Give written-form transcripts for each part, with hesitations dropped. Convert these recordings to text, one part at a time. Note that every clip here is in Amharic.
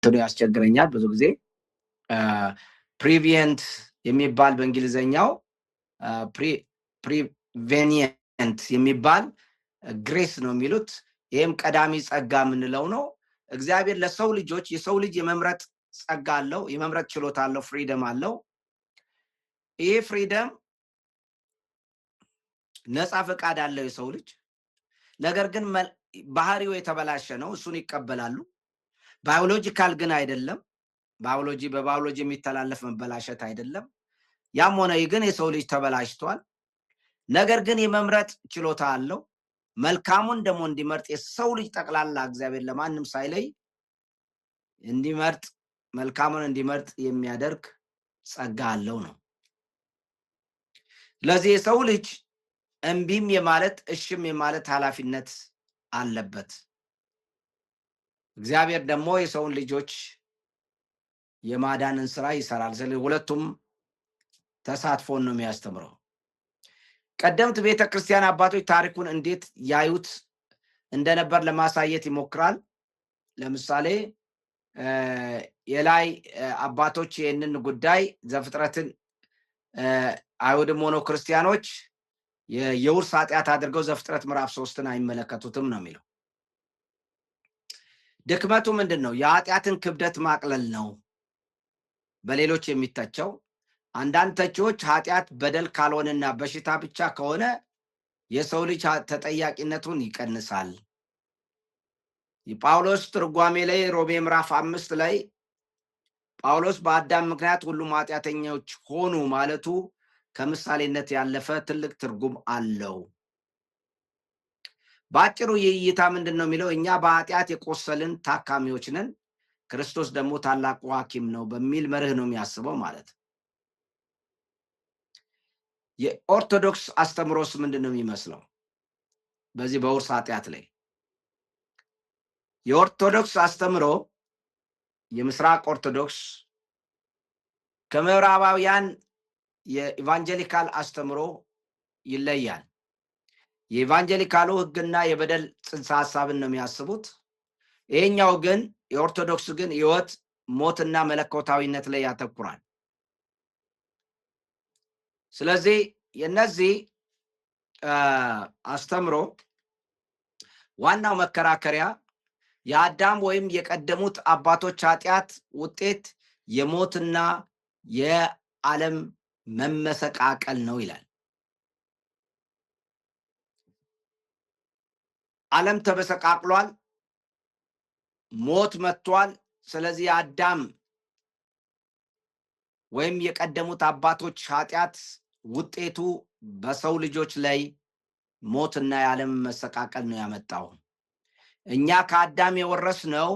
ያስቸግረኛል ብዙ ጊዜ ፕሪቪየንት የሚባል በእንግሊዘኛው ፕሪቬኒየንት የሚባል ግሬስ ነው የሚሉት። ይሄም ቀዳሚ ጸጋ የምንለው ነው። እግዚአብሔር ለሰው ልጆች የሰው ልጅ የመምረጥ ጸጋ አለው፣ የመምረጥ ችሎታ አለው፣ ፍሪደም አለው። ይሄ ፍሪደም ነፃ ፈቃድ አለው የሰው ልጅ። ነገር ግን ባህሪው የተበላሸ ነው፣ እሱን ይቀበላሉ። ባዮሎጂካል ግን አይደለም። በባዮሎጂ የሚተላለፍ መበላሸት አይደለም። ያም ሆነ ግን የሰው ልጅ ተበላሽቷል። ነገር ግን የመምረጥ ችሎታ አለው። መልካሙን ደግሞ እንዲመርጥ የሰው ልጅ ጠቅላላ እግዚአብሔር ለማንም ሳይለይ እንዲመርጥ መልካሙን እንዲመርጥ የሚያደርግ ጸጋ አለው ነው። ስለዚህ የሰው ልጅ እምቢም የማለት እሽም የማለት ኃላፊነት አለበት። እግዚአብሔር ደግሞ የሰውን ልጆች የማዳንን ስራ ይሰራል። ስለዚህ ሁለቱም ተሳትፎን ነው የሚያስተምረው። ቀደምት ቤተክርስቲያን አባቶች ታሪኩን እንዴት ያዩት እንደነበር ለማሳየት ይሞክራል። ለምሳሌ የላይ አባቶች ይህንን ጉዳይ ዘፍጥረትን አይሁድም ሆነው ክርስቲያኖች የውርስ ኃጢአት አድርገው ዘፍጥረት ምዕራፍ 3ን አይመለከቱትም ነው የሚለው። ድክመቱ ምንድን ነው? የኃጢአትን ክብደት ማቅለል ነው በሌሎች የሚተቸው። አንዳንድ ተቺዎች ኃጢአት በደል ካልሆነና በሽታ ብቻ ከሆነ የሰው ልጅ ተጠያቂነቱን ይቀንሳል። የጳውሎስ ትርጓሜ ላይ ሮሜ ምዕራፍ 5 ላይ ጳውሎስ በአዳም ምክንያት ሁሉም ኃጢአተኞች ሆኑ ማለቱ ከምሳሌነት ያለፈ ትልቅ ትርጉም አለው። በአጭሩ ይህ እይታ ምንድን ነው የሚለው? እኛ በኃጢአት የቆሰልን ታካሚዎች ነን፣ ክርስቶስ ደግሞ ታላቁ ሐኪም ነው በሚል መርህ ነው የሚያስበው ማለት። የኦርቶዶክስ አስተምሮስ ምንድን ነው የሚመስለው? በዚህ በውርስ ኃጢአት ላይ የኦርቶዶክስ አስተምሮ የምስራቅ ኦርቶዶክስ ከምዕራባውያን የኢቫንጀሊካል አስተምሮ ይለያል። የኢቫንጀሊካሉ ሕግና የበደል ጽንሰ ሐሳብን ነው የሚያስቡት። ይሄኛው ግን የኦርቶዶክስ ግን ሕይወት፣ ሞትና መለኮታዊነት ላይ ያተኩራል። ስለዚህ የነዚህ አስተምሮ ዋናው መከራከሪያ የአዳም ወይም የቀደሙት አባቶች ኃጢአት ውጤት የሞትና የዓለም መመሰቃቀል ነው ይላል። ዓለም ተመሰቃቅሏል፣ ሞት መጥቷል። ስለዚህ የአዳም ወይም የቀደሙት አባቶች ኃጢአት ውጤቱ በሰው ልጆች ላይ ሞትና የዓለም መሰቃቀል ነው ያመጣው። እኛ ከአዳም የወረስነው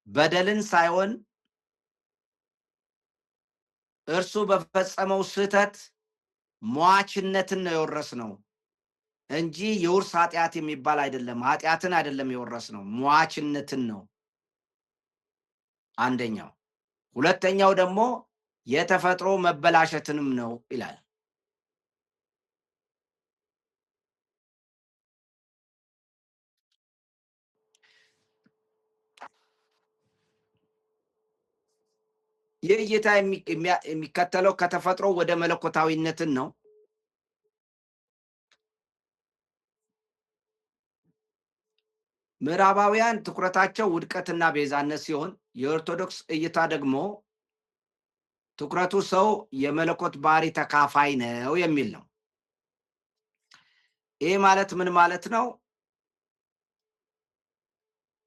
በደልን ሳይሆን እርሱ በፈጸመው ስህተት ሟችነትን ነው የወረስነው እንጂ የውርስ ኃጢአት የሚባል አይደለም። ኃጢአትን አይደለም የወረስነው፣ ሟችነትን ነው አንደኛው። ሁለተኛው ደግሞ የተፈጥሮ መበላሸትንም ነው ይላል። ይህ እይታ የሚከተለው ከተፈጥሮ ወደ መለኮታዊነትን ነው። ምዕራባውያን ትኩረታቸው ውድቀትና ቤዛነት ሲሆን የኦርቶዶክስ እይታ ደግሞ ትኩረቱ ሰው የመለኮት ባህሪ ተካፋይ ነው የሚል ነው። ይህ ማለት ምን ማለት ነው?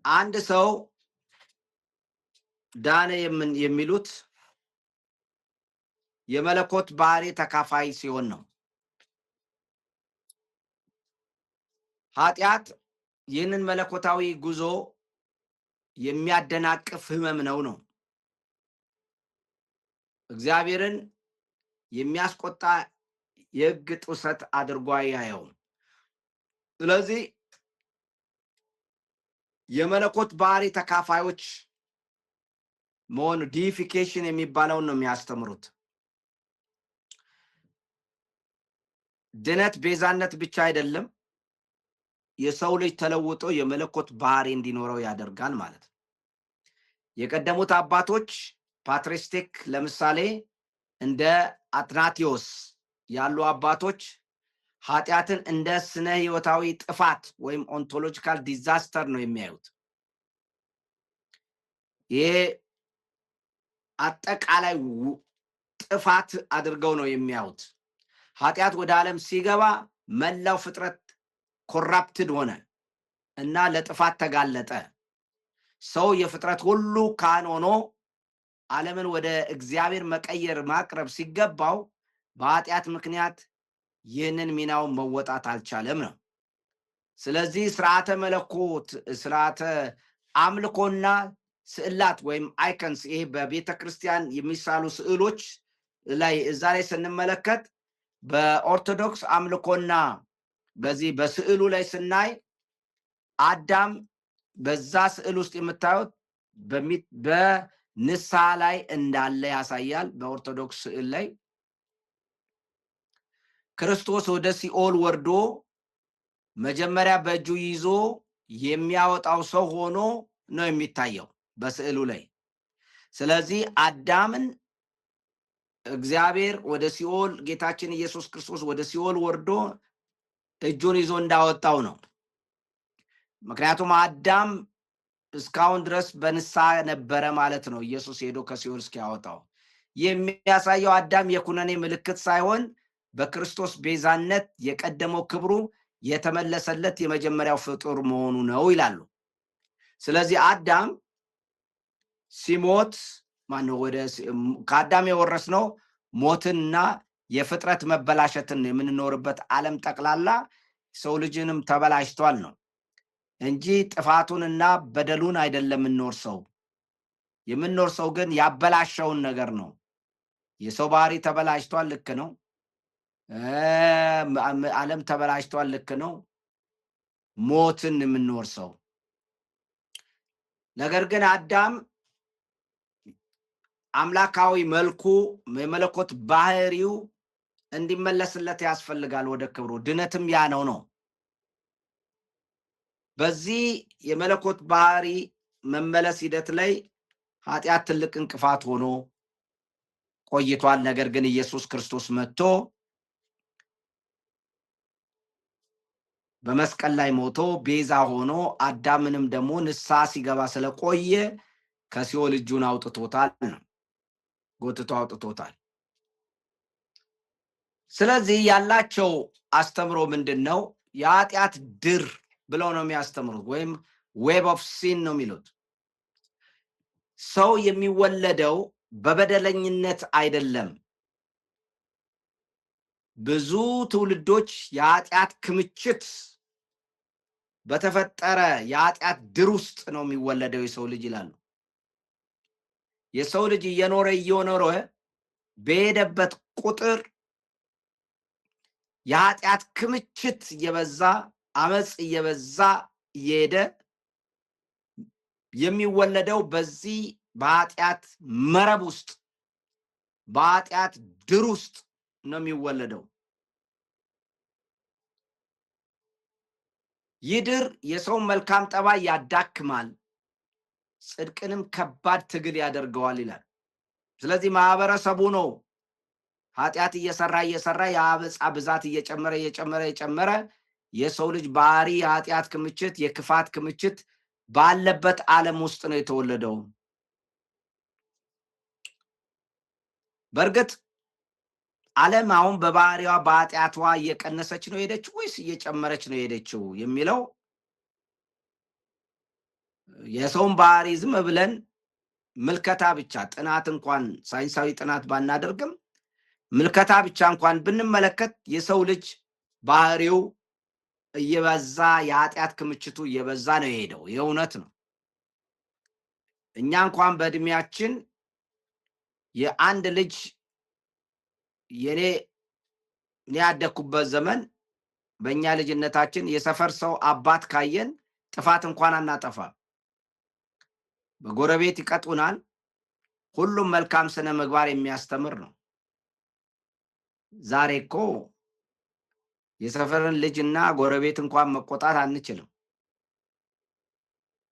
አንድ ሰው ዳነ የሚሉት የመለኮት ባህሪ ተካፋይ ሲሆን ነው። ኃጢአት ይህንን መለኮታዊ ጉዞ የሚያደናቅፍ ህመም ነው። እግዚአብሔርን የሚያስቆጣ የሕግ ጥሰት አድርጎ ያየው። ስለዚህ የመለኮት ባህሪ ተካፋዮች መሆኑ ዲፊኬሽን የሚባለውን ነው የሚያስተምሩት። ድነት ቤዛነት ብቻ አይደለም፣ የሰው ልጅ ተለውጦ የመለኮት ባህሪ እንዲኖረው ያደርጋል ማለት ነው። የቀደሙት አባቶች ፓትሪስቲክ ለምሳሌ እንደ አትናቴዎስ ያሉ አባቶች ኃጢአትን እንደ ስነ ህይወታዊ ጥፋት ወይም ኦንቶሎጂካል ዲዛስተር ነው የሚያዩት። ይሄ አጠቃላይ ጥፋት አድርገው ነው የሚያዩት። ኃጢአት ወደ ዓለም ሲገባ መላው ፍጥረት ኮራፕትድ ሆነ እና ለጥፋት ተጋለጠ። ሰው የፍጥረት ሁሉ ካህን ሆኖ ዓለምን ወደ እግዚአብሔር መቀየር ማቅረብ ሲገባው በኃጢአት ምክንያት ይህንን ሚናውን መወጣት አልቻለም ነው። ስለዚህ ስርዓተ መለኮት፣ ስርዓተ አምልኮና ስዕላት ወይም አይከንስ፣ ይሄ በቤተ ክርስቲያን የሚሳሉ ስዕሎች ላይ እዛ ላይ ስንመለከት በኦርቶዶክስ አምልኮና በዚህ በስዕሉ ላይ ስናይ አዳም በዛ ስዕል ውስጥ የምታዩት በንስሐ ላይ እንዳለ ያሳያል። በኦርቶዶክስ ስዕል ላይ ክርስቶስ ወደ ሲኦል ወርዶ መጀመሪያ በእጁ ይዞ የሚያወጣው ሰው ሆኖ ነው የሚታየው በስዕሉ ላይ። ስለዚህ አዳምን እግዚአብሔር ወደ ሲኦል፣ ጌታችን ኢየሱስ ክርስቶስ ወደ ሲኦል ወርዶ እጁን ይዞ እንዳወጣው ነው። ምክንያቱም አዳም እስካሁን ድረስ በንስሐ ነበረ ማለት ነው። ኢየሱስ ሄዶ ከሲኦል እስኪያወጣው የሚያሳየው አዳም የኩነኔ ምልክት ሳይሆን በክርስቶስ ቤዛነት የቀደመው ክብሩ የተመለሰለት የመጀመሪያው ፍጡር መሆኑ ነው ይላሉ። ስለዚህ አዳም ሲሞት ማነው ከአዳም የወረስነው ሞትንና የፍጥረት መበላሸትን የምንኖርበት ዓለም ጠቅላላ ሰው ልጅንም ተበላሽቷል ነው እንጂ ጥፋቱንና በደሉን አይደለም የምንኖርሰው ግን ያበላሸውን ነገር ነው። የሰው ባህሪ ተበላሽቷል፣ ልክ ነው። ዓለም ተበላሽቷል፣ ልክ ነው። ሞትን የምንኖርሰው ነገር ግን አዳም አምላካዊ መልኩ የመለኮት ባህሪው እንዲመለስለት ያስፈልጋል ወደ ክብሩ። ድነትም ያ ነው። በዚህ የመለኮት ባህሪ መመለስ ሂደት ላይ ኃጢአት ትልቅ እንቅፋት ሆኖ ቆይቷል። ነገር ግን ኢየሱስ ክርስቶስ መጥቶ በመስቀል ላይ ሞቶ ቤዛ ሆኖ አዳምንም ደግሞ ንስሐ ሲገባ ስለቆየ ከሲኦል እጁን አውጥቶታል ነው፣ ጎትቶ አውጥቶታል። ስለዚህ ያላቸው አስተምሮ ምንድን ነው? የኃጢአት ድር ብለው ነው የሚያስተምሩት፣ ወይም ዌብ ኦፍ ሲን ነው የሚሉት። ሰው የሚወለደው በበደለኝነት አይደለም። ብዙ ትውልዶች የኃጢአት ክምችት በተፈጠረ የኃጢአት ድር ውስጥ ነው የሚወለደው የሰው ልጅ ይላሉ። የሰው ልጅ እየኖረ በሄደበት ቁጥር የኃጢአት ክምችት እየበዛ፣ አመፅ እየበዛ እየሄደ የሚወለደው በዚህ በኃጢአት መረብ ውስጥ በኃጢአት ድር ውስጥ ነው የሚወለደው። ይህ ድር የሰውን መልካም ጠባይ ያዳክማል፣ ጽድቅንም ከባድ ትግል ያደርገዋል ይላል። ስለዚህ ማህበረሰቡ ነው ኃጢአት እየሰራ የአመፃ ብዛት እየጨመረ የሰው ልጅ ባህሪ የኃጢአት ክምችት፣ የክፋት ክምችት ባለበት ዓለም ውስጥ ነው የተወለደው። በእርግጥ ዓለም አሁን በባህሪዋ በኃጢአቷ እየቀነሰች ነው ሄደችው ወይስ እየጨመረች ነው ሄደችው የሚለው የሰውን ባህሪ ዝም ብለን ምልከታ ብቻ ጥናት እንኳን ሳይንሳዊ ጥናት ባናደርግም ምልከታ ብቻ እንኳን ብንመለከት የሰው ልጅ ባህሪው እየበዛ የኃጢአት ክምችቱ እየበዛ ነው የሄደው። የእውነት ነው። እኛ እንኳን በእድሜያችን የአንድ ልጅ እኔ ያደኩበት ዘመን በእኛ ልጅነታችን የሰፈር ሰው አባት ካየን ጥፋት እንኳን አናጠፋ፣ በጎረቤት ይቀጡናል። ሁሉም መልካም ስነ ምግባር የሚያስተምር ነው። ዛሬ እኮ የሰፈርን ልጅና ጎረቤት እንኳን መቆጣት አንችልም።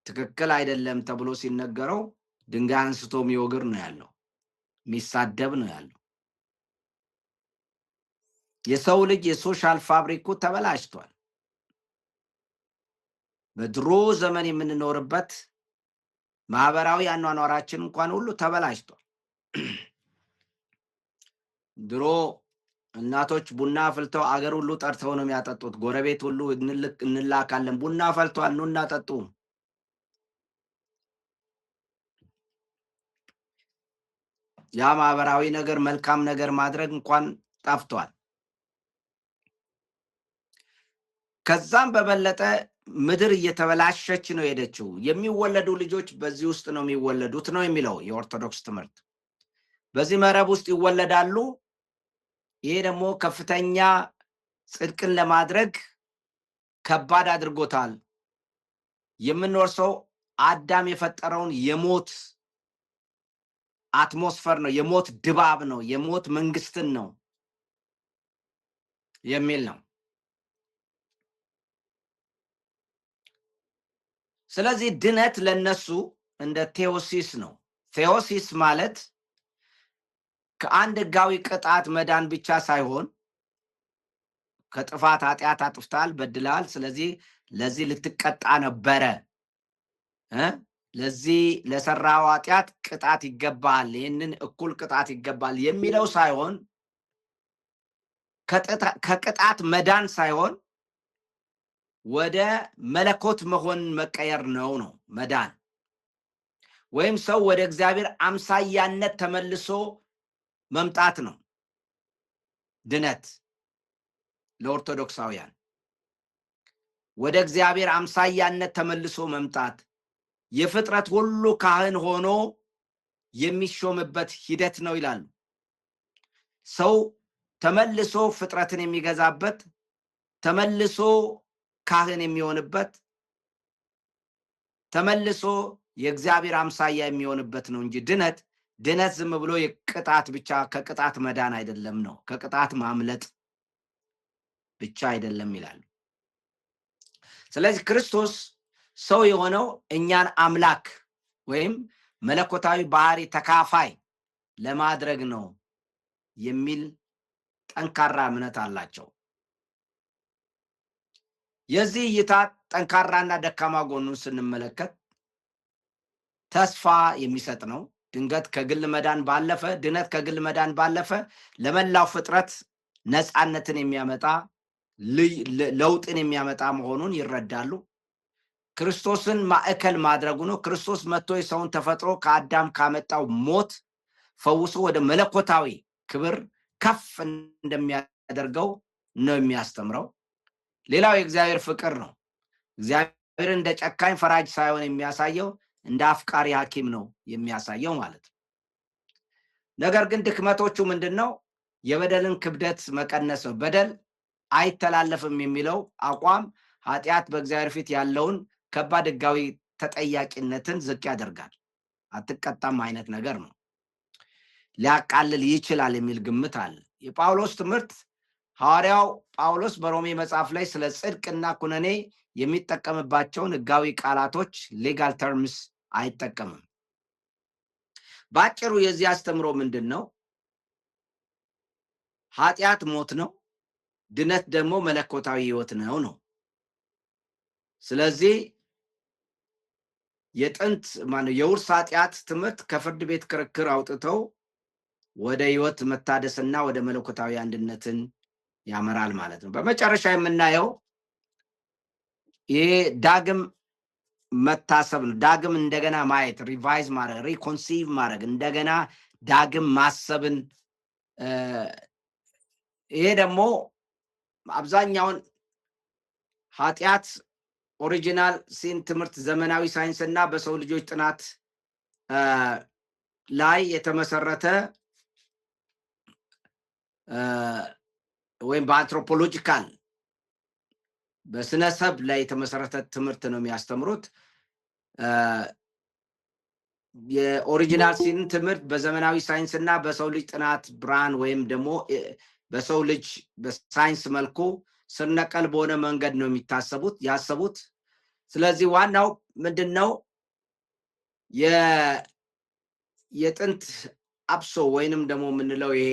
ትክክል አይደለም ተብሎ ሲነገረው ድንጋይ አንስቶ የሚወግር ነው ያለው፣ የሚሳደብ ነው ያለው። የሰው ልጅ የሶሻል ፋብሪኩ ተበላሽቷል። በድሮ ዘመን የምንኖርበት ማህበራዊ አኗኗራችን እንኳን ሁሉ ተበላሽቷል። ድሮ እናቶች ቡና አፍልተው አገር ሁሉ ጠርተው ነው የሚያጠጡት። ጎረቤት ሁሉ እንላካለን፣ ቡና ፈልቷል ኑ እናጠጡ። ያ ማህበራዊ ነገር መልካም ነገር ማድረግ እንኳን ጠፍቷል። ከዛም በበለጠ ምድር እየተበላሸች ነው ሄደችው። የሚወለዱ ልጆች በዚህ ውስጥ ነው የሚወለዱት ነው የሚለው የኦርቶዶክስ ትምህርት። በዚህ መረብ ውስጥ ይወለዳሉ። ይሄ ደግሞ ከፍተኛ ጽድቅን ለማድረግ ከባድ አድርጎታል። የምንወርሰው አዳም የፈጠረውን የሞት አትሞስፈር ነው፣ የሞት ድባብ ነው፣ የሞት መንግስትን ነው የሚል ነው። ስለዚህ ድነት ለነሱ እንደ ቴዎሲስ ነው። ቴዎሲስ ማለት ከአንድ ህጋዊ ቅጣት መዳን ብቻ ሳይሆን ከጥፋት ኃጢአት አጥፍታል፣ በድላል፣ ስለዚህ ለዚህ ልትቀጣ ነበረ፣ ለዚህ ለሰራው ኃጢአት ቅጣት ይገባል፣ ይህንን እኩል ቅጣት ይገባል የሚለው ሳይሆን ከቅጣት መዳን ሳይሆን ወደ መለኮት መሆን መቀየር ነው መዳን። ወይም ሰው ወደ እግዚአብሔር አምሳያነት ተመልሶ መምጣት ነው ድነት። ለኦርቶዶክሳውያን ወደ እግዚአብሔር አምሳያነት ተመልሶ መምጣት የፍጥረት ሁሉ ካህን ሆኖ የሚሾምበት ሂደት ነው ይላሉ። ሰው ተመልሶ ፍጥረትን የሚገዛበት፣ ተመልሶ ካህን የሚሆንበት፣ ተመልሶ የእግዚአብሔር አምሳያ የሚሆንበት ነው እንጂ ድነት ዝም ብሎ የቅጣት ብቻ ከቅጣት መዳን አይደለም ነው፣ ከቅጣት ማምለጥ ብቻ አይደለም ይላሉ። ስለዚህ ክርስቶስ ሰው የሆነው እኛን አምላክ ወይም መለኮታዊ ባህሪ ተካፋይ ለማድረግ ነው የሚል ጠንካራ እምነት አላቸው። የዚህ እይታ ጠንካራና ደካማ ጎኑን ስንመለከት ተስፋ የሚሰጥ ነው። ድነት ከግል መዳን ባለፈ ለመላው ፍጥረት ነፃነትን የሚያመጣ ለውጥን የሚያመጣ መሆኑን ይረዳሉ። ክርስቶስን ማዕከል ማድረጉ ነው። ክርስቶስ መጥቶ የሰውን ተፈጥሮ ከአዳም ካመጣው ሞት ፈውሶ ወደ መለኮታዊ ክብር ከፍ እንደሚያደርገው ነው የሚያስተምረው። ሌላው የእግዚአብሔር ፍቅር ነው። እግዚአብሔር እንደ ጨካኝ ፈራጅ ሳይሆን የሚያሳየው እንደ አፍቃሪ ሐኪም ነው የሚያሳየው ማለት ነው። ነገር ግን ድክመቶቹ ምንድነው? የበደልን ክብደት መቀነስ ነው። በደል አይተላለፍም የሚለው አቋም ኃጢአት በእግዚአብሔር ፊት ያለውን ከባድ ሕጋዊ ተጠያቂነትን ዝቅ ያደርጋል። አትቀጣም አይነት ነገር ነው። ሊያቃልል ይችላል የሚል ግምት አለ። የጳውሎስ ትምህርት ሐዋርያው ጳውሎስ በሮሜ መጽሐፍ ላይ ስለ ጽድቅና ኩነኔ የሚጠቀምባቸውን ሕጋዊ ቃላቶች ሌጋል ተርምስ አይጠቀምም። በአጭሩ የዚህ አስተምሮ ምንድን ነው? ኃጢአት ሞት ነው፣ ድነት ደግሞ መለኮታዊ ሕይወት ነው። ስለዚህ የጥንት የውርስ ኃጢአት ትምህርት ከፍርድ ቤት ክርክር አውጥተው ወደ ሕይወት መታደስና ወደ መለኮታዊ አንድነትን ያመራል ማለት ነው። በመጨረሻ የምናየው ይሄ ዳግም መታሰብ ነው። ዳግም እንደገና ማየት፣ ሪቫይዝ ማድረግ፣ ሪኮንሲቭ ማድረግ፣ እንደገና ዳግም ማሰብን። ይሄ ደግሞ አብዛኛውን ኃጢአት ኦሪጂናል ሲን ትምህርት ዘመናዊ ሳይንስና በሰው ልጆች ጥናት ላይ የተመሰረተ ወይም በአንትሮፖሎጂካል በስነሰብ ላይ የተመሰረተ ትምህርት ነው የሚያስተምሩት። የኦሪጂናል ሲን ትምህርት በዘመናዊ ሳይንስና በሰው ልጅ ጥናት ብርሃን ወይም ደግሞ በሰው ልጅ በሳይንስ መልኩ ስር ነቀል በሆነ መንገድ ነው ያሰቡት። ስለዚህ ዋናው ምንድነው? የጥንት አብሶ ወይንም ደግሞ የምንለው ይሄ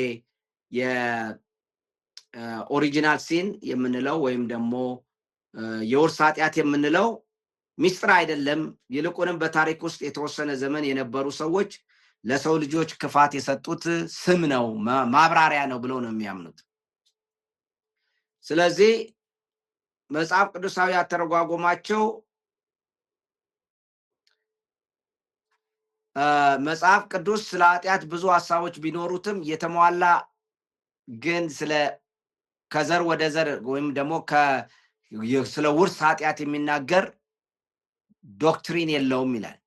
የኦሪጂናል ሲን የምንለው ወይም ደግሞ የውርስ ኃጢአት የምንለው ሚስጥር አይደለም። ይልቁንም በታሪክ ውስጥ የተወሰነ ዘመን የነበሩ ሰዎች ለሰው ልጆች ክፋት የሰጡት ስም ነው፣ ማብራሪያ ነው ብለው ነው የሚያምኑት። ስለዚህ መጽሐፍ ቅዱሳዊ አተረጓጎማቸው መጽሐፍ ቅዱስ ስለ ኃጢአት ብዙ ሀሳቦች ቢኖሩትም የተሟላ ግን ስለ ከዘር ወደ ዘር ወይም ደግሞ ስለ ውርስ ኃጢአት የሚናገር ዶክትሪን የለውም ይላል።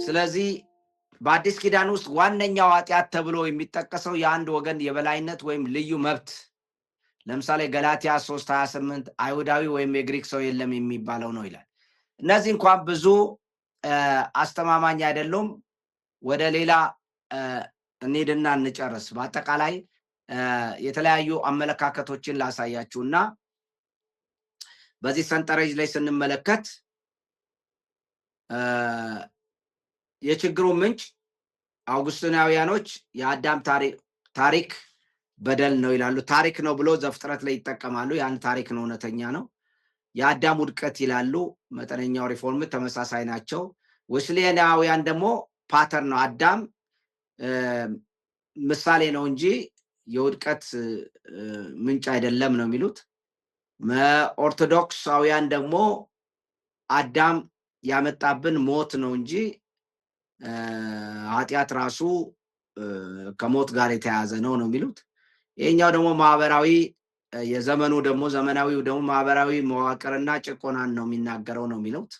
ስለዚህ በአዲስ ኪዳን ውስጥ ዋነኛው ኃጢአት ተብሎ የሚጠቀሰው የአንድ ወገን የበላይነት ወይም ልዩ መብት፣ ለምሳሌ ገላትያ 3:28 አይሁዳዊ ወይም የግሪክ ሰው የለም የሚባለው ነው ይላል። እነዚህ እንኳን ብዙ አስተማማኝ አይደሉም። ወደ ሌላ እንሂድና እንጨርስ። በአጠቃላይ የተለያዩ አመለካከቶችን ላሳያችሁና በዚህ ሰንጠረዥ ላይ ስንመለከት የችግሩ ምንጭ አውግስቲናውያኖች የአዳም ታሪክ በደል ነው ይላሉ። ታሪክ ነው ብሎ ዘፍጥረት ላይ ይጠቀማሉ። ያን ታሪክ ነው፣ እውነተኛ ነው። የአዳም ውድቀት ይላሉ። መጠነኛው ሪፎርም ተመሳሳይ ናቸው። ዌስሌያናውያን ደግሞ ፓተርን ነው፣ አዳም ምሳሌ ነው እንጂ የውድቀት ምንጭ አይደለም ነው የሚሉት። ኦርቶዶክሳውያን ደግሞ አዳም ያመጣብን ሞት ነው እንጂ ኃጢአት ራሱ ከሞት ጋር የተያያዘ ነው ነው የሚሉት። ይሄኛው ደግሞ ማህበራዊ የዘመኑ ደግሞ ዘመናዊው ደግሞ ማህበራዊ መዋቅርና ጭቆናን ነው የሚናገረው ነው የሚሉት።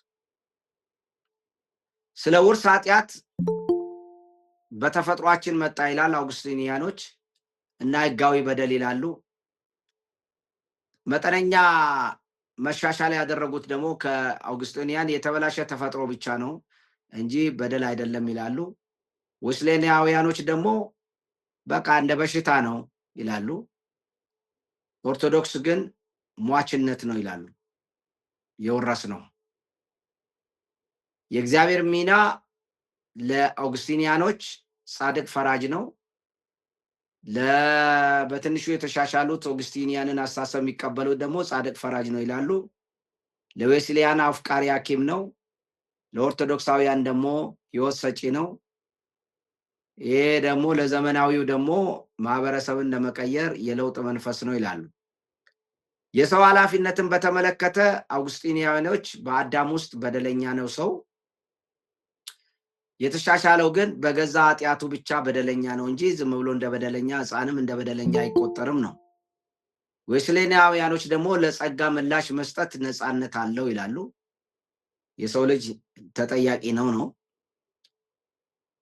ስለ ውርስ ኃጢአት በተፈጥሯችን መጣ ይላል አውግስቲኒያኖች እና ህጋዊ በደል ይላሉ። መጠነኛ መሻሻል ያደረጉት ደግሞ ከአውግስቲኒያን የተበላሸ ተፈጥሮ ብቻ ነው እንጂ በደል አይደለም ይላሉ። ዌስሌያናውያኖች ደግሞ በቃ እንደ በሽታ ነው ይላሉ። ኦርቶዶክስ ግን ሟችነት ነው ይላሉ፣ የወረስ ነው። የእግዚአብሔር ሚና ለአውግስቲኒያኖች ጻድቅ ፈራጅ ነው። በትንሹ የተሻሻሉት አውግስቲኒያንን አስተሳሰብ የሚቀበሉት ደግሞ ጻድቅ ፈራጅ ነው ይላሉ። ለዌስሊያን አፍቃሪ ሐኪም ነው። ለኦርቶዶክሳውያን ደግሞ ሕይወት ሰጪ ነው። ይሄ ደግሞ ለዘመናዊው ደግሞ ማህበረሰብን ለመቀየር የለውጥ መንፈስ ነው ይላሉ። የሰው ኃላፊነትን በተመለከተ አውግስቲኒያኖች በአዳም ውስጥ በደለኛ ነው ሰው፣ የተሻሻለው ግን በገዛ ኃጢአቱ ብቻ በደለኛ ነው እንጂ ዝም ብሎ እንደ በደለኛ ሕፃንም እንደ በደለኛ አይቆጠርም ነው። ዌስሌያናውያኖች ደግሞ ለጸጋ ምላሽ መስጠት ነፃነት አለው ይላሉ። የሰው ልጅ ተጠያቂ ነው ነው።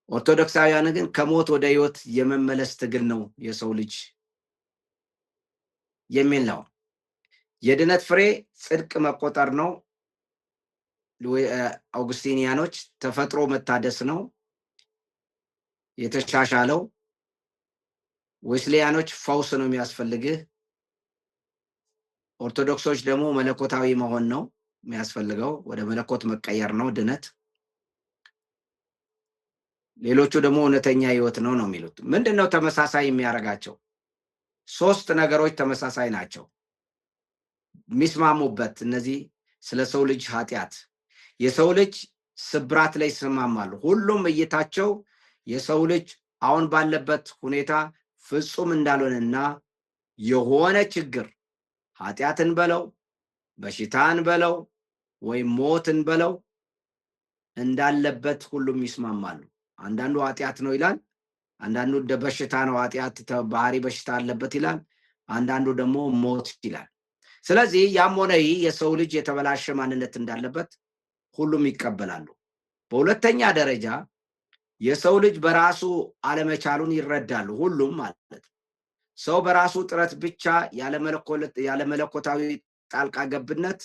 ኦርቶዶክሳውያን ግን ከሞት ወደ ሕይወት የመመለስ ትግል ነው የሰው ልጅ የሚል ነው። የድነት ፍሬ ጽድቅ መቆጠር ነው። አውግስቲኒያኖች ተፈጥሮ መታደስ ነው የተሻሻለው። ዌስሊያኖች ፈውስ ነው የሚያስፈልግህ። ኦርቶዶክሶች ደግሞ መለኮታዊ መሆን ነው የሚያስፈልገው፣ ወደ መለኮት መቀየር ነው ድነት። ሌሎቹ ደግሞ እውነተኛ ሕይወት ነው ነው የሚሉት። ምንድነው ተመሳሳይ የሚያደርጋቸው? ሶስት ነገሮች ተመሳሳይ ናቸው የሚስማሙበት። እነዚህ ስለ ሰው ልጅ ኃጢአት፣ የሰው ልጅ ስብራት ላይ ይስማማሉ። ሁሉም እይታቸው የሰው ልጅ አሁን ባለበት ሁኔታ ፍጹም እንዳልሆነና የሆነ ችግር ኃጢአትን በለው በሽታን በለው ወይም ሞትን በለው እንዳለበት ሁሉም ይስማማሉ። አንዳንዱ ኃጢአት ነው ይላል፣ አንዳንዱ እንደ በሽታ ነው፣ ኃጢአት ባህሪ በሽታ አለበት ይላል፣ አንዳንዱ ደግሞ ሞት ይላል። ስለዚህ ያም ሆነ ይህ የሰው ልጅ የተበላሸ ማንነት እንዳለበት ሁሉም ይቀበላሉ። በሁለተኛ ደረጃ የሰው ልጅ በራሱ አለመቻሉን ይረዳሉ። ሁሉም ማለት ሰው በራሱ ጥረት ብቻ ያለ መለኮታዊ ጣልቃ ገብነት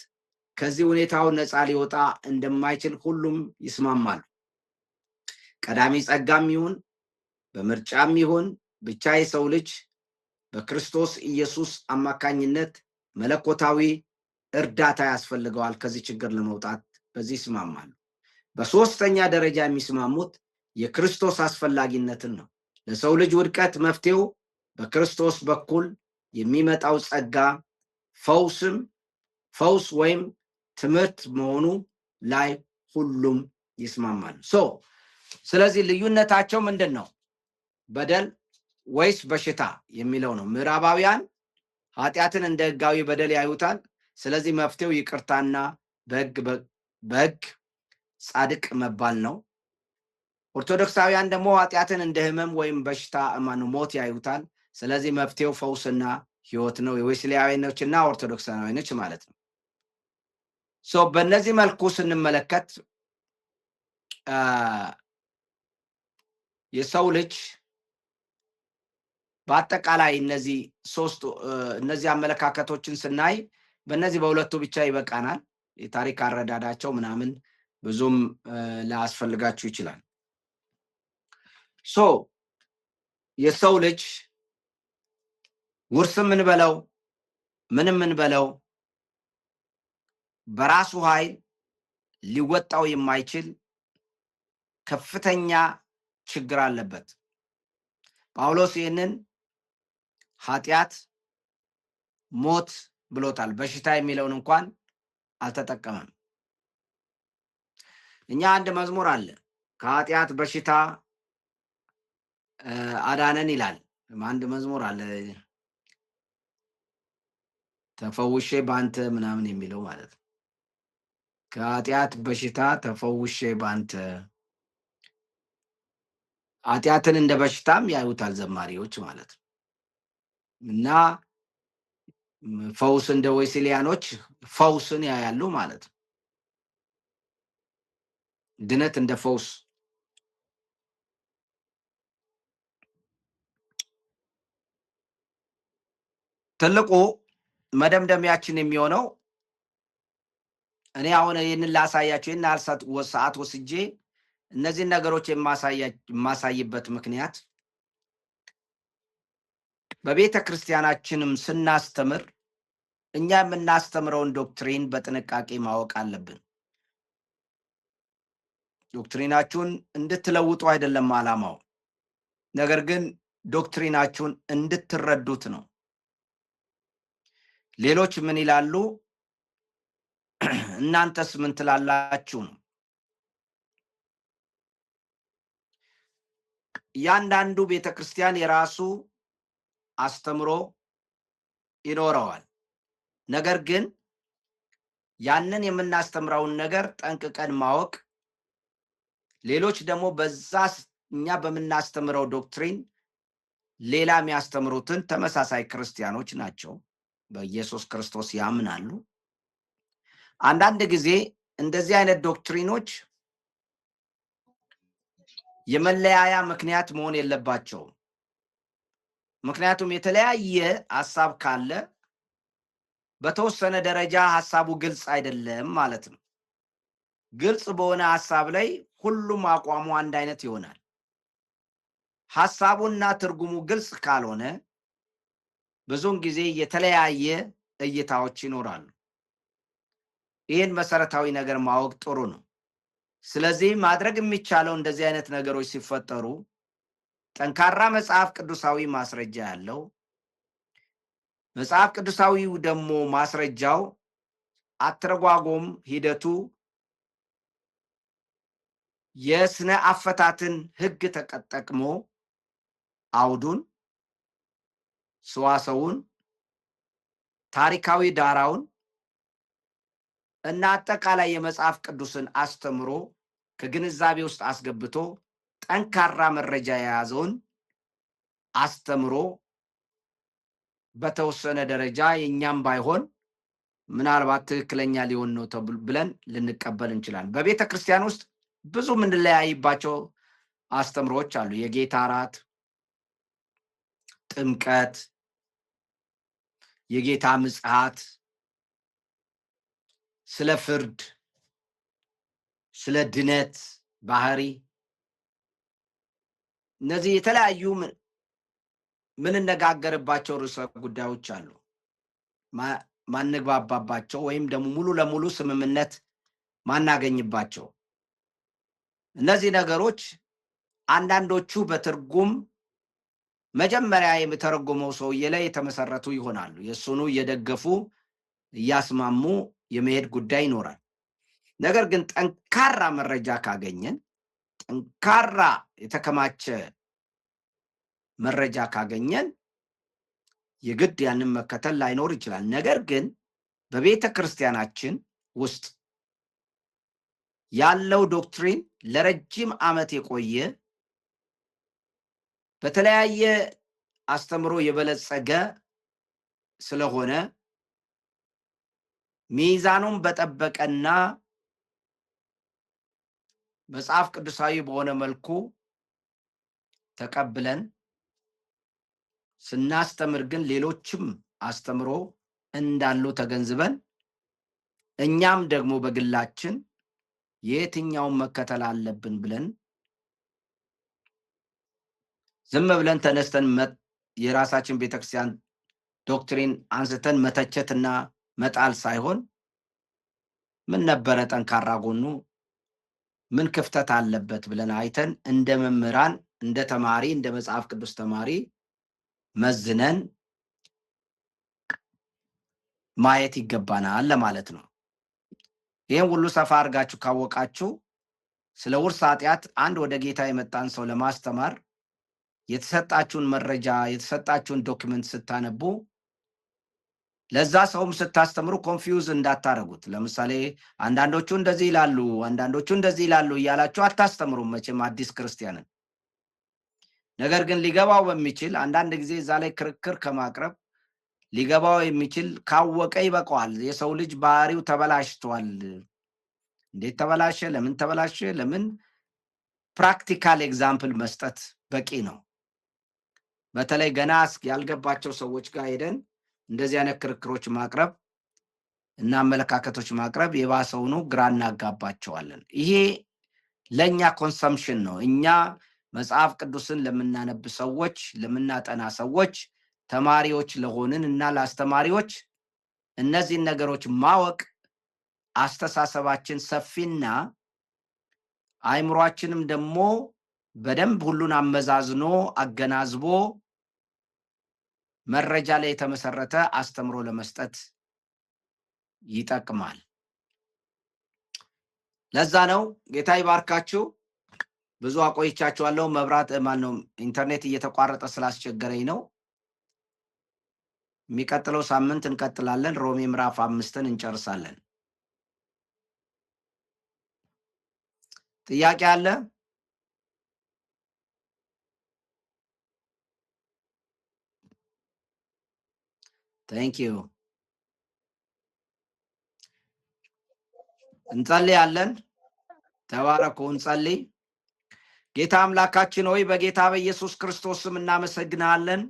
ከዚህ ሁኔታው ነፃ ሊወጣ እንደማይችል ሁሉም ይስማማሉ። ቀዳሚ ጸጋም ይሁን በምርጫም ይሁን ብቻ የሰው ልጅ በክርስቶስ ኢየሱስ አማካኝነት መለኮታዊ እርዳታ ያስፈልገዋል ከዚህ ችግር ለመውጣት። በዚህ ይስማማሉ። በሶስተኛ ደረጃ የሚስማሙት የክርስቶስ አስፈላጊነትን ነው። ለሰው ልጅ ውድቀት መፍትሄው በክርስቶስ በኩል የሚመጣው ጸጋ ፈውስ ወይም ትምህርት መሆኑ ላይ ሁሉም ይስማማሉ። ስለዚህ ልዩነታቸው ምንድን ነው? በደል ወይስ በሽታ የሚለው ነው። ምዕራባውያን ኃጢአትን እንደ ሕጋዊ በደል ያዩታል። ስለዚህ መፍትሄው ይቅርታና በሕግ ጻድቅ መባል ነው። ኦርቶዶክሳውያን ደግሞ ኃጢአትን እንደ ህመም ወይም በሽታ ሞት ያዩታል። ስለዚህ መፍትሄው ፈውስና ህይወት ነው። የዌስሊያውያኖችና ኦርቶዶክሳውያኖች ማለት ነው። በእነዚህ መልኩ ስንመለከት የሰው ልጅ በአጠቃላይ እነዚህ አመለካከቶችን ስናይ በእነዚህ በሁለቱ ብቻ ይበቃናል። የታሪክ አረዳዳቸው ምናምን ብዙም ላያስፈልጋችሁ ይችላል። የሰው ልጅ ውርስ ምን በለው በራሱ ኃይል ሊወጣው የማይችል ከፍተኛ ችግር አለበት። ጳውሎስ ይህንን ኃጢአት፣ ሞት ብሎታል። በሽታ የሚለውን እንኳን አልተጠቀመም። እኛ አንድ መዝሙር አለ፣ ከኃጢአት በሽታ አዳነን ይላል። አንድ መዝሙር አለ፣ ተፈውሼ ባንተ ምናምን የሚለው ማለት ነው። ከኃጢአት በሽታ ተፈውሼ ባንተ። ኃጢአትን እንደ በሽታም ያዩታል ዘማሪዎች ማለት ነው። እና ፈውስ እንደ ዌስሊያኖች ፈውስን ያያሉ ማለት ነው። ድነት እንደ ፈውስ። ትልቁ መደምደሚያችን የሚሆነው እኔ አሁን ይህንን ላሳያቸው ይህን ሰዓት ወስጄ እነዚህን ነገሮች የማሳይበት ምክንያት በቤተ ክርስቲያናችንም ስናስተምር እኛ የምናስተምረውን ዶክትሪን በጥንቃቄ ማወቅ አለብን። ዶክትሪናችሁን እንድትለውጡ አይደለም ዓላማው፣ ነገር ግን ዶክትሪናችሁን እንድትረዱት ነው። ሌሎች ምን ይላሉ፣ እናንተስ ምን ትላላችሁ ነው። እያንዳንዱ ቤተክርስቲያን የራሱ አስተምሮ ይኖረዋል። ነገር ግን ያንን የምናስተምረውን ነገር ጠንቅቀን ማወቅ፣ ሌሎች ደግሞ በዛ እኛ በምናስተምረው ዶክትሪን ሌላ የሚያስተምሩትን ተመሳሳይ ክርስቲያኖች ናቸው፣ በኢየሱስ ክርስቶስ ያምናሉ። አንዳንድ ጊዜ እንደዚህ አይነት ዶክትሪኖች የመለያያ ምክንያት መሆን የለባቸውም። ምክንያቱም የተለያየ ሐሳብ ካለ በተወሰነ ደረጃ ሐሳቡ ግልጽ አይደለም ማለት ነው። ግልጽ በሆነ ሐሳብ ላይ ሁሉም አቋሙ አንድ አይነት ይሆናል። ሐሳቡና ትርጉሙ ግልጽ ካልሆነ ብዙውን ጊዜ የተለያየ እይታዎች ይኖራሉ። ይህን መሰረታዊ ነገር ማወቅ ጥሩ ነው። ስለዚህ ማድረግ የሚቻለው እንደዚህ አይነት ነገሮች ሲፈጠሩ ጠንካራ መጽሐፍ ቅዱሳዊ ማስረጃ ያለው፣ መጽሐፍ ቅዱሳዊው ደግሞ ማስረጃው አተረጓጎም ሂደቱ የስነ አፈታትን ሕግ ተጠቅሞ አውዱን፣ ሰዋሰውን፣ ታሪካዊ ዳራውን እና አጠቃላይ የመጽሐፍ ቅዱስን አስተምሮ ከግንዛቤ ውስጥ አስገብቶ ጠንካራ መረጃ የያዘውን አስተምሮ በተወሰነ ደረጃ የኛም ባይሆን ምናልባት ትክክለኛ ሊሆን ነው ብለን ልንቀበል እንችላለን። በቤተ ክርስቲያን ውስጥ ብዙ የምንለያይባቸው አስተምሮች አሉ። የጌታ እራት፣ ጥምቀት፣ የጌታ ምጽአት፣ ስለ ፍርድ፣ ስለ ድነት ባህሪ፣ እነዚህ የተለያዩ ምንነጋገርባቸው ርዕሰ ጉዳዮች አሉ። ማንግባባባቸው ወይም ደግሞ ሙሉ ለሙሉ ስምምነት ማናገኝባቸው። እነዚህ ነገሮች አንዳንዶቹ በትርጉም መጀመሪያ የሚተረጎመው ሰውዬ ላይ የተመሰረቱ ይሆናሉ። የሱኑ እየደገፉ እያስማሙ የመሄድ ጉዳይ ይኖራል። ነገር ግን ጠንካራ መረጃ ካገኘን፣ ጠንካራ የተከማቸ መረጃ ካገኘን የግድ ያንን መከተል ላይኖር ይችላል። ነገር ግን በቤተ ክርስቲያናችን ውስጥ ያለው ዶክትሪን ለረጅም ዓመት የቆየ በተለያየ አስተምሮ የበለጸገ ስለሆነ ሚዛኑን በጠበቀና መጽሐፍ ቅዱሳዊ በሆነ መልኩ ተቀብለን ስናስተምር ግን ሌሎችም አስተምሮ እንዳሉ ተገንዝበን እኛም ደግሞ በግላችን የትኛውን መከተል አለብን ብለን ዝም ብለን ተነስተን የራሳችን ቤተክርስቲያን ዶክትሪን አንስተን መተቸትና መጣል ሳይሆን ምን ነበረ ጠንካራ ጎኑ፣ ምን ክፍተት አለበት ብለን አይተን እንደ መምህራን፣ እንደ ተማሪ፣ እንደ መጽሐፍ ቅዱስ ተማሪ መዝነን ማየት ይገባናል ለማለት ነው። ይህን ሁሉ ሰፋ አድርጋችሁ ካወቃችሁ ስለ ውርስ ኃጢአት አንድ ወደ ጌታ የመጣን ሰው ለማስተማር የተሰጣችሁን መረጃ የተሰጣችሁን ዶክመንት ስታነቡ ለዛ ሰውም ስታስተምሩ ኮንፊውዝ እንዳታረጉት። ለምሳሌ አንዳንዶቹ እንደዚህ ይላሉ፣ አንዳንዶቹ እንደዚህ ይላሉ እያላችሁ አታስተምሩም መቼም አዲስ ክርስቲያንን። ነገር ግን ሊገባው በሚችል አንዳንድ ጊዜ እዛ ላይ ክርክር ከማቅረብ ሊገባው የሚችል ካወቀ ይበቃዋል። የሰው ልጅ ባህሪው ተበላሽቷል። እንዴት ተበላሸ? ለምን ተበላሸ? ለምን? ፕራክቲካል ኤግዛምፕል መስጠት በቂ ነው። በተለይ ገና ያልገባቸው ሰዎች ጋር ሄደን እንደዚህ አይነት ክርክሮች ማቅረብ እና አመለካከቶች ማቅረብ የባሰውኑ ግራ እናጋባቸዋለን። ይሄ ለኛ ኮንሰምፕሽን ነው። እኛ መጽሐፍ ቅዱስን ለምናነብ ሰዎች፣ ለምናጠና ሰዎች፣ ተማሪዎች ለሆንን እና ለአስተማሪዎች እነዚህን ነገሮች ማወቅ አስተሳሰባችን ሰፊና አይምሯችንም ደግሞ በደንብ ሁሉን አመዛዝኖ አገናዝቦ መረጃ ላይ የተመሰረተ አስተምሮ ለመስጠት ይጠቅማል። ለዛ ነው ጌታ ይባርካችሁ። ብዙ አቆይቻችኋለሁ። መብራት ማነው ኢንተርኔት እየተቋረጠ ስላስቸገረኝ ነው። የሚቀጥለው ሳምንት እንቀጥላለን። ሮሜ ምዕራፍ 5ን እንጨርሳለን። ጥያቄ አለ? ታንክ ዩ። እንጸልያለን። ተባረኩ። እንጸልይ። ጌታ አምላካችን ሆይ በጌታ በኢየሱስ ክርስቶስ ስም እናመሰግናለን።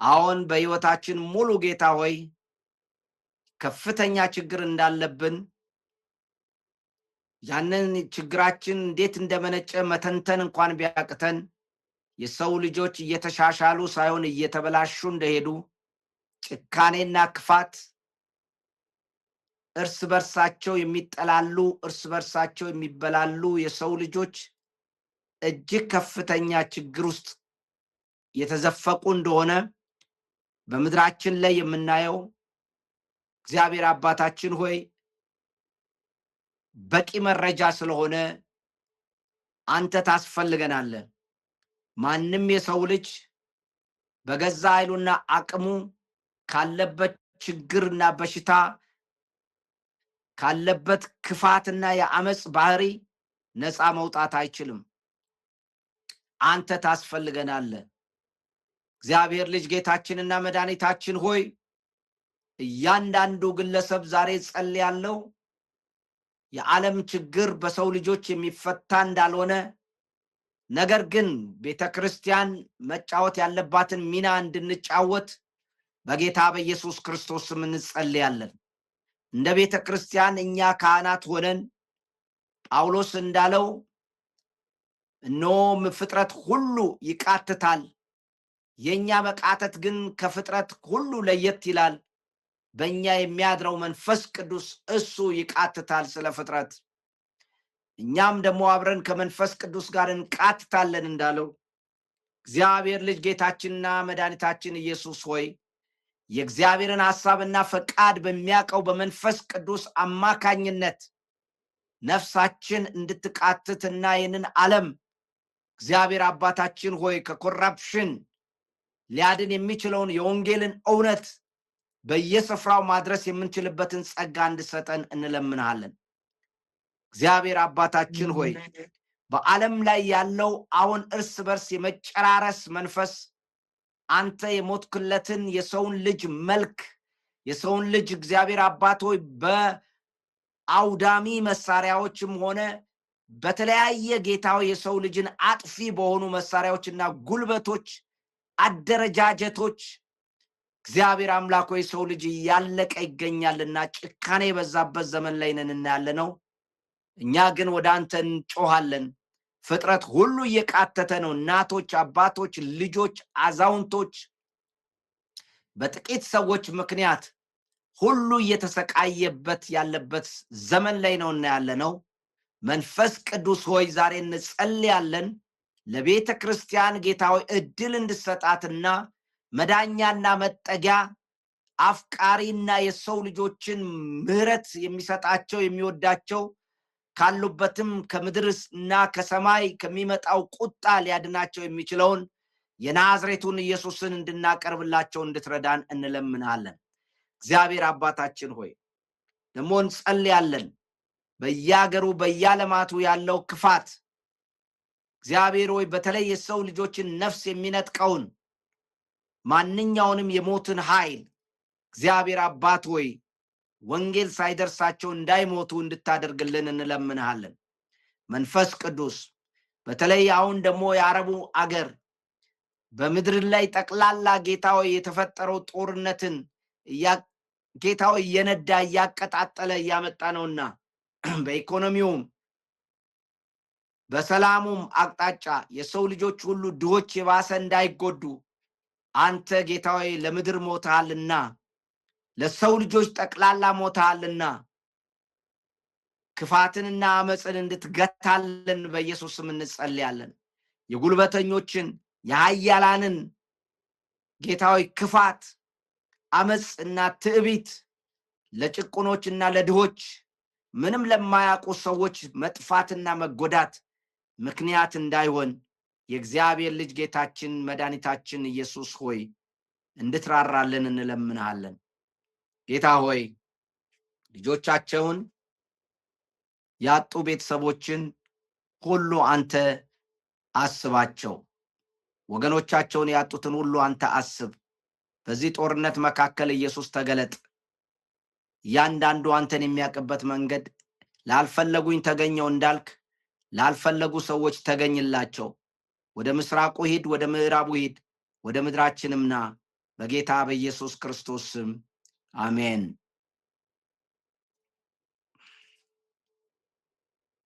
አሁን በሕይወታችን ሙሉ ጌታ ሆይ ከፍተኛ ችግር እንዳለብን ያንን ችግራችን እንዴት እንደመነጨ መተንተን እንኳን ቢያቅተን የሰው ልጆች እየተሻሻሉ ሳይሆን እየተበላሹ እንደሄዱ ጭካኔና ክፋት እርስ በርሳቸው የሚጠላሉ እርስ በርሳቸው የሚበላሉ የሰው ልጆች እጅግ ከፍተኛ ችግር ውስጥ የተዘፈቁ እንደሆነ በምድራችን ላይ የምናየው እግዚአብሔር አባታችን ሆይ በቂ መረጃ ስለሆነ አንተ ታስፈልገናለህ። ማንም የሰው ልጅ በገዛ ኃይሉና አቅሙ ካለበት ችግርና በሽታ ካለበት ክፋትና የአመጽ ባህሪ ነፃ መውጣት አይችልም። አንተ ታስፈልገናለህ። እግዚአብሔር ልጅ ጌታችንና መድኃኒታችን ሆይ እያንዳንዱ ግለሰብ ዛሬ ጸልያለሁ የዓለም ችግር በሰው ልጆች የሚፈታ እንዳልሆነ፣ ነገር ግን ቤተክርስቲያን መጫወት ያለባትን ሚና እንድንጫወት በጌታ በኢየሱስ ክርስቶስ ስም እንጸልያለን። እንደ ቤተክርስቲያን እኛ ካህናት ሆነን ጳውሎስ እንዳለው እነሆ ፍጥረት ሁሉ ይቃትታል፣ የኛ መቃተት ግን ከፍጥረት ሁሉ ለየት ይላል። በእኛ የሚያድረው መንፈስ ቅዱስ እሱ ይቃትታል ስለ ፍጥረት። እኛም ደግሞ አብረን ከመንፈስ ቅዱስ ጋር እንቃትታለን እንዳለው እግዚአብሔር ልጅ ጌታችንና መድኃኒታችን ኢየሱስ ሆይ የእግዚአብሔርን ሐሳብና ፈቃድ በሚያቀው በመንፈስ ቅዱስ አማካኝነት ነፍሳችን እንድትቃትትና ይህንን ዓለም እግዚአብሔር አባታችን ሆይ ከኮራፕሽን ሊያድን የሚችለውን የወንጌልን እውነት በየስፍራው ማድረስ የምንችልበትን ጸጋ እንድሰጠን እንለምናለን። እግዚአብሔር አባታችን ሆይ በዓለም ላይ ያለው አሁን እርስ በርስ የመጨራረስ መንፈስ አንተ የሞትክለትን የሰውን ልጅ መልክ የሰውን ልጅ እግዚአብሔር አባት ሆይ በአውዳሚ መሳሪያዎችም ሆነ በተለያየ ጌታው የሰው ልጅን አጥፊ በሆኑ መሳሪያዎችና ጉልበቶች አደረጃጀቶች እግዚአብሔር አምላክ ሆይ ሰው ልጅ ያለቀ ይገኛልና ጭካኔ በዛበት ዘመን ላይ ነን ያለነው። እኛ ግን ወደ አንተ እንጮሃለን። ፍጥረት ሁሉ እየቃተተ ነው። እናቶች፣ አባቶች፣ ልጆች፣ አዛውንቶች በጥቂት ሰዎች ምክንያት ሁሉ እየተሰቃየበት ያለበት ዘመን ላይ ነው ያለነው። መንፈስ ቅዱስ ሆይ ዛሬ እንጸልያለን ለቤተ ክርስቲያን ጌታዊ እድል እንድሰጣትና መዳኛና መጠጊያ አፍቃሪና የሰው ልጆችን ምህረት የሚሰጣቸው የሚወዳቸው ካሉበትም ከምድርና ከሰማይ ከሚመጣው ቁጣ ሊያድናቸው የሚችለውን የናዝሬቱን ኢየሱስን እንድናቀርብላቸው እንድትረዳን እንለምናለን። እግዚአብሔር አባታችን ሆይ ደግሞ እንጸልያለን በየአገሩ በየዓለማቱ ያለው ክፋት እግዚአብሔር ሆይ በተለይ የሰው ልጆችን ነፍስ የሚነጥቀውን ማንኛውንም የሞትን ኃይል እግዚአብሔር አባት ሆይ ወንጌል ሳይደርሳቸው እንዳይሞቱ እንድታደርግልን እንለምናለን። መንፈስ ቅዱስ በተለይ አሁን ደግሞ የአረቡ አገር በምድር ላይ ጠቅላላ ጌታው የተፈጠረው ጦርነትን ጌታው እየነዳ እያቀጣጠለ እያመጣ ነውና በኢኮኖሚውም በሰላሙም አቅጣጫ የሰው ልጆች ሁሉ ድሆች የባሰ እንዳይጎዱ አንተ ጌታው ለምድር ሞታልና ለሰው ልጆች ጠቅላላ ሞታልና ክፋትንና አመጽን እንድትገታልን በኢየሱስም እንጸልያለን። የጉልበተኞችን የኃያላንን ጌታው ክፋት አመጽና ትዕቢት ለጭቁኖችና ለድሆች ምንም ለማያውቁ ሰዎች መጥፋትና መጎዳት ምክንያት እንዳይሆን የእግዚአብሔር ልጅ ጌታችን መድኃኒታችን ኢየሱስ ሆይ እንድትራራልን እንለምናለን። ጌታ ሆይ ልጆቻቸውን ያጡ ቤተሰቦችን ሁሉ አንተ አስባቸው። ወገኖቻቸውን ያጡትን ሁሉ አንተ አስብ። በዚህ ጦርነት መካከል ኢየሱስ ተገለጥ። ያንዳንዱ አንተን የሚያቀበት መንገድ ላልፈለጉኝ ተገኘው እንዳልክ ላልፈለጉ ሰዎች ተገኝላቸው። ወደ ምስራቁ ሂድ፣ ወደ ምዕራቡ ሂድ፣ ወደ ምድራችንምና በጌታ በኢየሱስ ክርስቶስ ስም አሜን።